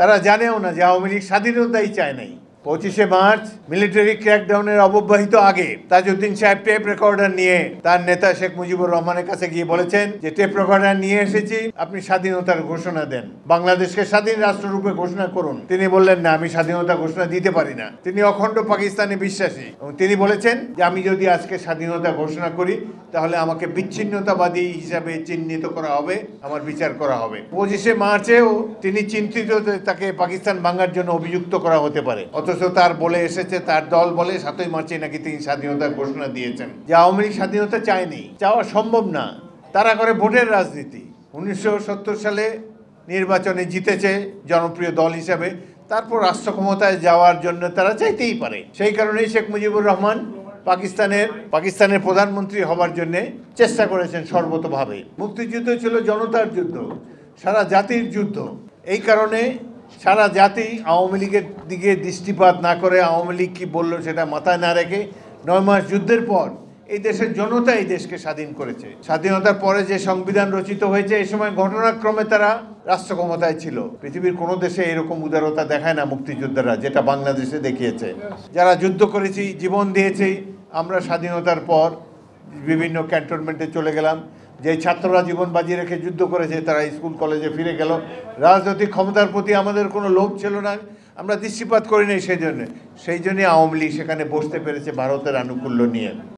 তারা জানেও না যে আওয়ামী লীগ স্বাধীনতাই চায় নাই। 25শে মার্চ মিলিটারি ক্র্যাকডাউনের অব্যবহিত আগে তাজউদ্দিন সাহেব টেপ রেকর্ডার নিয়ে তার নেতা শেখ মুজিবুর রহমানের কাছে গিয়ে বলেছেন যে টেপ রেকর্ডার নিয়ে এসেছি, আপনি স্বাধীনতার ঘোষণা দেন, বাংলাদেশকে স্বাধীন রাষ্ট্ররূপে ঘোষণা করুন। তিনি বললেন না, আমি স্বাধীনতা ঘোষণা দিতে পারি না। তিনি অখণ্ড পাকিস্তানে বিশ্বাসী এবং তিনি বলেছেন যে আমি যদি আজকে স্বাধীনতা ঘোষণা করি তাহলে আমাকে বিচ্ছিন্নতাবাদী হিসাবে চিহ্নিত করা হবে, আমার বিচার করা হবে। 25শে মার্চেও তিনি চিন্তিত যে তাকে পাকিস্তান ভাঙার জন্য অভিযুক্ত করা হতে পারে, অথচ তার বলে এসেছে, তার দল বলে 7ই মার্চে নাকি তিনি স্বাধীনতার ঘোষণা দিয়েছেন। যে আওয়ামী লীগ স্বাধীনতা চায়নি, চাওয়া সম্ভব না। তারা করে ভোটের রাজনীতি। 1970 সালে নির্বাচনে জিতেছে জনপ্রিয় দল হিসাবে, তারপর রাষ্ট্র ক্ষমতায় যাওয়ার জন্য তারা চাইতেই পারে। সেই কারণেই শেখ মুজিবুর রহমান পাকিস্তানের প্রধানমন্ত্রী হবার জন্য চেষ্টা করেছেন সর্বতভাবে। মুক্তিযুদ্ধ ছিল জনতার যুদ্ধ, সারা জাতির যুদ্ধ। এই কারণে সারা জাতি আওয়ামী লীগের দিকে দৃষ্টিপাত না করে, আওয়ামী লীগ কী বলল সেটা মাথায় না রেখে 9 মাস যুদ্ধের পর এই দেশের জনতা এই দেশকে স্বাধীন করেছে। স্বাধীনতার পরে যে সংবিধান রচিত হয়েছে, এই সময় ঘটনাক্রমে তারা রাষ্ট্র ক্ষমতায় ছিল। পৃথিবীর কোনো দেশে এরকম উদারতা দেখায় না মুক্তিযোদ্ধারা, যেটা বাংলাদেশে দেখিয়েছে। যারা যুদ্ধ করেছি, জীবন দিয়েছি, আমরা স্বাধীনতার পর বিভিন্ন ক্যান্টনমেন্টে চলে গেলাম। যে ছাত্ররা জীবন বাজি রেখে যুদ্ধ করেছে তারা স্কুল কলেজে ফিরে গেল। রাজনৈতিক ক্ষমতার প্রতি আমাদের কোনো লোভ ছিল না, আমরা দৃষ্টিপাত করি নাই। সেই জন্যে আওয়ামী লীগ সেখানে বসতে পেরেছে ভারতের আনুকূল্য নিয়ে।